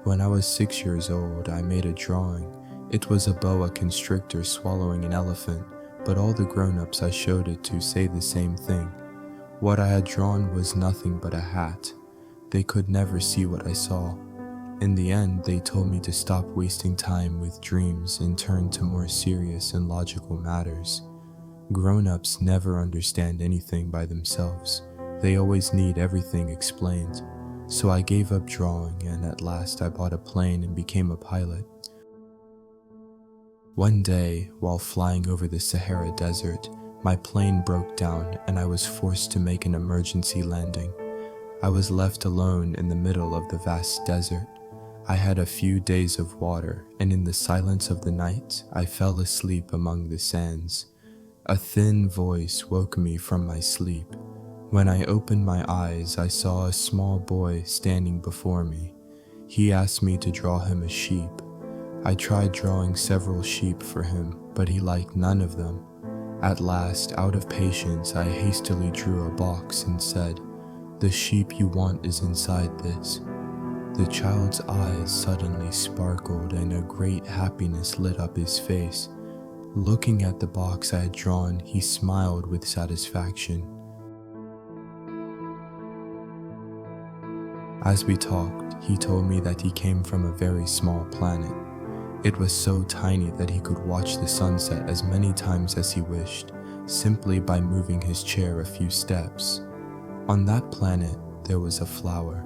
When I was 6 years old, I made a drawing. It was a boa constrictor swallowing an elephant, but all the grown-ups I showed it to say the same thing. What I had drawn was nothing but a hat. They could never see what I saw. In the end, they told me to stop wasting time with dreams and turn to more serious and logical matters. Grown-ups never understand anything by themselves. They always need everything explained. So I gave up drawing, and at last I bought a plane and became a pilot. One day, while flying over the Sahara Desert, my plane broke down and I was forced to make an emergency landing. I was left alone in the middle of the vast desert. I had a few days of water, and in the silence of the night, I fell asleep among the sands. A thin voice woke me from my sleep. When I opened my eyes, I saw a small boy standing before me. He asked me to draw him a sheep. I tried drawing several sheep for him, but he liked none of them. At last, out of patience, I hastily drew a box and said, "The sheep you want is inside this." The child's eyes suddenly sparkled and a great happiness lit up his face. Looking at the box I had drawn, he smiled with satisfaction. As we talked, he told me that he came from a very small planet. It was so tiny that he could watch the sunset as many times as he wished, simply by moving his chair a few steps. On that planet, there was a flower,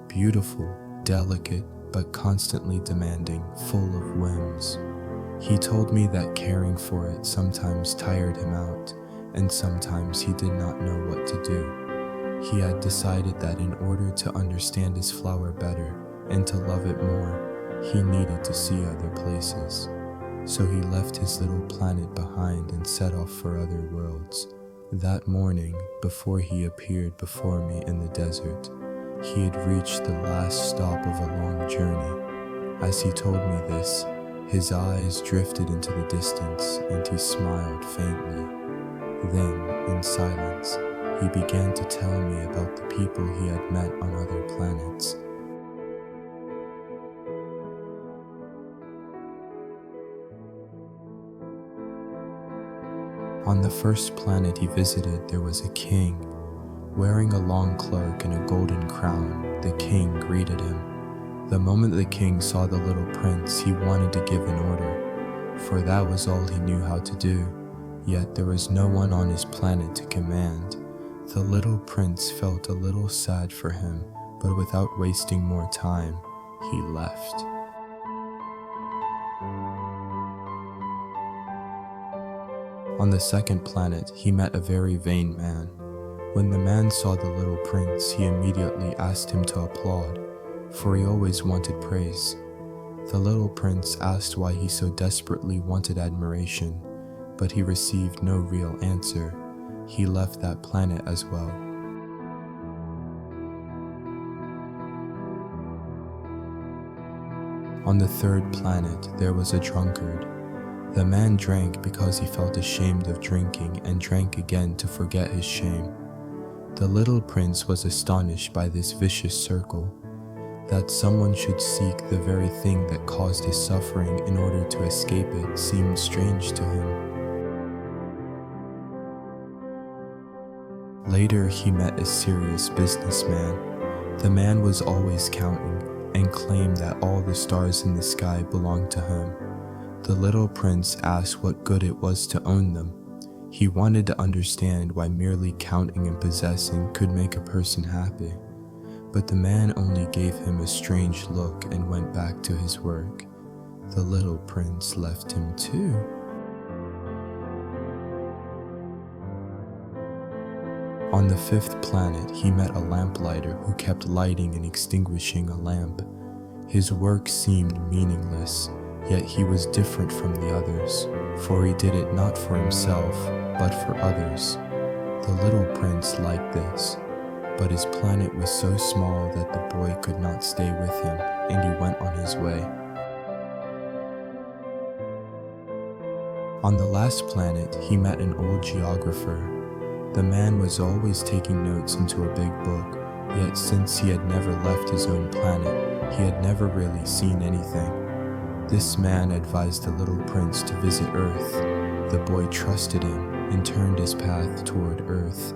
beautiful, delicate, but constantly demanding, full of whims. He told me that caring for it sometimes tired him out, and sometimes he did not know what to do. He had decided that in order to understand his flower better and to love it more, he needed to see other places. So he left his little planet behind and set off for other worlds. That morning, before he appeared before me in the desert, he had reached the last stop of a long journey. As he told me this, his eyes drifted into the distance and he smiled faintly. Then, in silence, he began to tell me about the people he had met on other planets. On the first planet he visited, there was a king. Wearing a long cloak and a golden crown, the king greeted him. The moment the king saw the little prince, he wanted to give an order, for that was all he knew how to do. Yet there was no one on his planet to command. The little prince felt a little sad for him, but without wasting more time, he left. On the second planet, he met a very vain man. When the man saw the little prince, he immediately asked him to applaud, for he always wanted praise. The little prince asked why he so desperately wanted admiration, but he received no real answer. He left that planet as well. On the third planet, there was a drunkard. The man drank because he felt ashamed of drinking and drank again to forget his shame. The little prince was astonished by this vicious circle. That someone should seek the very thing that caused his suffering in order to escape it seemed strange to him. Later, he met a serious businessman. The man was always counting and claimed that all the stars in the sky belonged to him. The little prince asked what good it was to own them. He wanted to understand why merely counting and possessing could make a person happy. But the man only gave him a strange look and went back to his work. The little prince left him too. On the fifth planet, he met a lamplighter who kept lighting and extinguishing a lamp. His work seemed meaningless, yet he was different from the others, for he did it not for himself, but for others. The little prince liked this, but his planet was so small that the boy could not stay with him, and he went on his way. On the last planet, he met an old geographer. The man was always taking notes into a big book, yet since he had never left his own planet, He had never really seen anything. This man advised the little prince to visit Earth. The boy trusted him and turned his path toward Earth.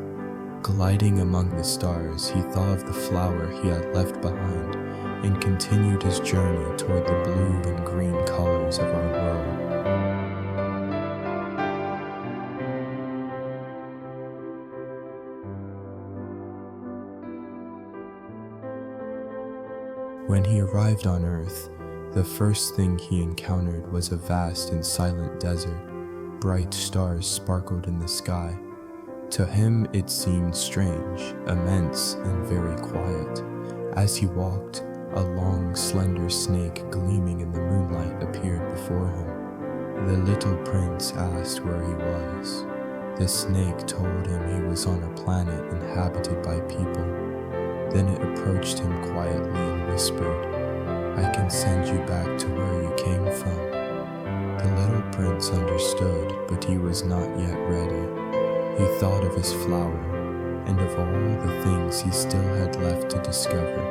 Gliding among the stars, he thought of the flower he had left behind and continued his journey toward the blue and green colors of our world. When he arrived on Earth, the first thing he encountered was a vast and silent desert. Bright stars sparkled in the sky. To him it seemed strange, immense, and very quiet. As he walked, a long, slender snake gleaming in the moonlight appeared before him. The little prince asked where he was. The snake told him he was on a planet inhabited by people. Then it approached him quietly and whispered, "I can send you back to where you came from." The little prince understood, but he was not yet ready. He thought of his flower, and of all the things he still had left to discover.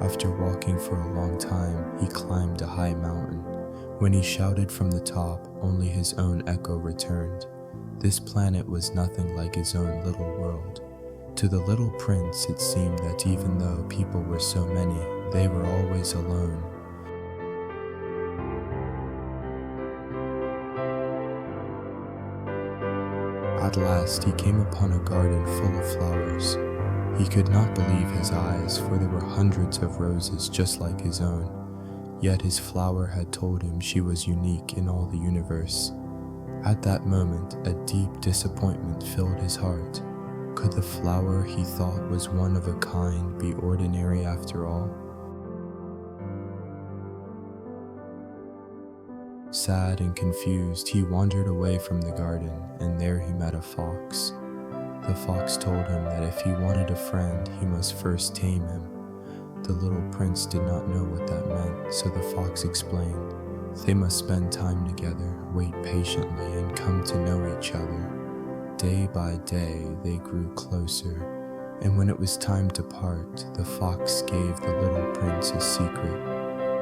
After walking for a long time, he climbed a high mountain. When he shouted from the top, only his own echo returned. This planet was nothing like his own little world. To the little prince, it seemed that even though people were so many, they were always alone. At last, he came upon a garden full of flowers. He could not believe his eyes, for there were hundreds of roses just like his own. Yet his flower had told him she was unique in all the universe. At that moment, a deep disappointment filled his heart. Could the flower he thought was one of a kind be ordinary after all? Sad and confused, he wandered away from the garden, and there he met a fox. The fox told him that if he wanted a friend, he must first tame him. The little prince did not know what that meant, so the fox explained. They must spend time together, wait patiently, and come to know each other. Day by day, they grew closer, and when it was time to part, the fox gave the little prince a secret.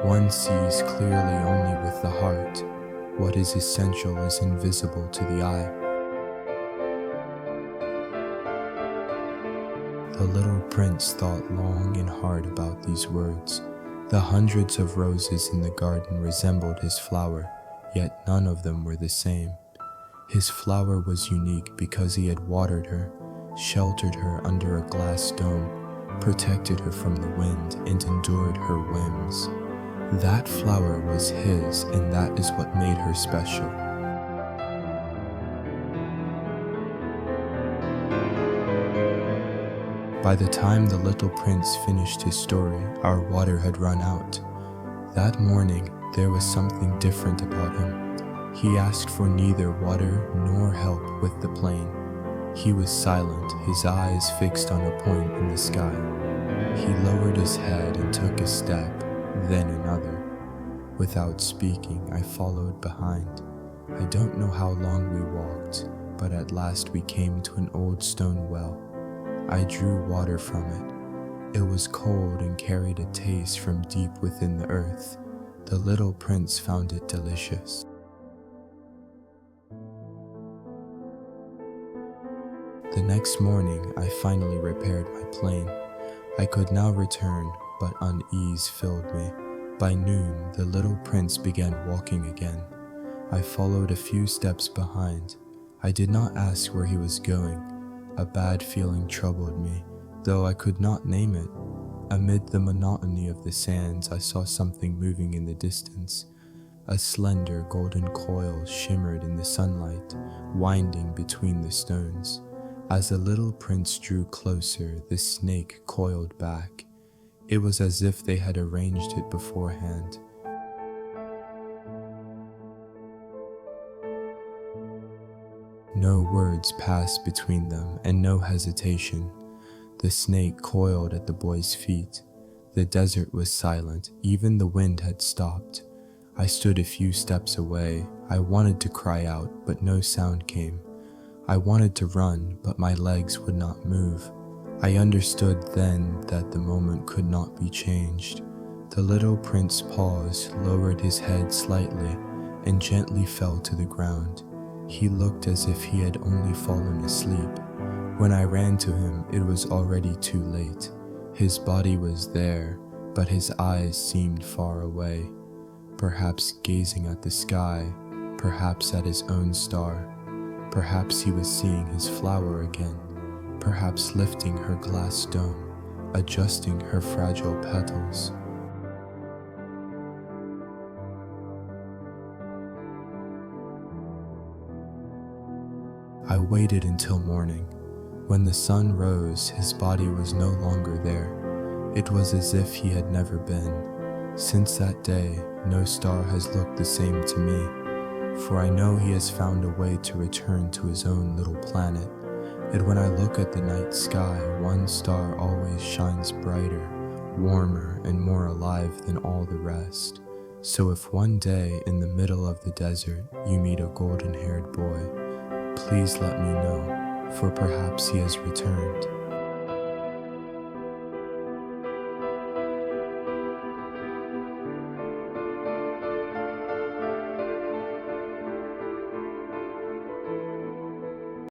One sees clearly only with the heart. What is essential is invisible to the eye. The little prince thought long and hard about these words. The hundreds of roses in the garden resembled his flower, yet none of them were the same. His flower was unique because he had watered her, sheltered her under a glass dome, protected her from the wind, and endured her whims. That flower was his, and that is what made her special. By the time the little prince finished his story, our water had run out. That morning, there was something different about him. He asked for neither water nor help with the plane. He was silent, his eyes fixed on a point in the sky. He lowered his head and took a step, then another. Without speaking, I followed behind. I don't know how long we walked, but at last we came to an old stone well. I drew water from it. It was cold and carried a taste from deep within the earth. The little prince found it delicious. The next morning, I finally repaired my plane. I could now return, but unease filled me. By noon, the little prince began walking again. I followed a few steps behind. I did not ask where he was going. A bad feeling troubled me, though I could not name it. Amid the monotony of the sands, I saw something moving in the distance. A slender golden coil shimmered in the sunlight, winding between the stones. As the little prince drew closer, the snake coiled back. It was as if they had arranged it beforehand. No words passed between them, and no hesitation. The snake coiled at the boy's feet. The desert was silent, even the wind had stopped. I stood a few steps away. I wanted to cry out, but no sound came. I wanted to run, but my legs would not move. I understood then that the moment could not be changed. The little prince paused, lowered his head slightly, and gently fell to the ground. He looked as if he had only fallen asleep. When I ran to him, it was already too late. His body was there, but his eyes seemed far away, perhaps gazing at the sky, perhaps at his own star. Perhaps he was seeing his flower again, perhaps lifting her glass dome, adjusting her fragile petals. I waited until morning. When the sun rose, his body was no longer there. It was as if he had never been. Since that day, no star has looked the same to me, for I know he has found a way to return to his own little planet. And when I look at the night sky, one star always shines brighter, warmer, and more alive than all the rest. So if one day in the middle of the desert you meet a golden-haired boy, please let me know, for perhaps he has returned.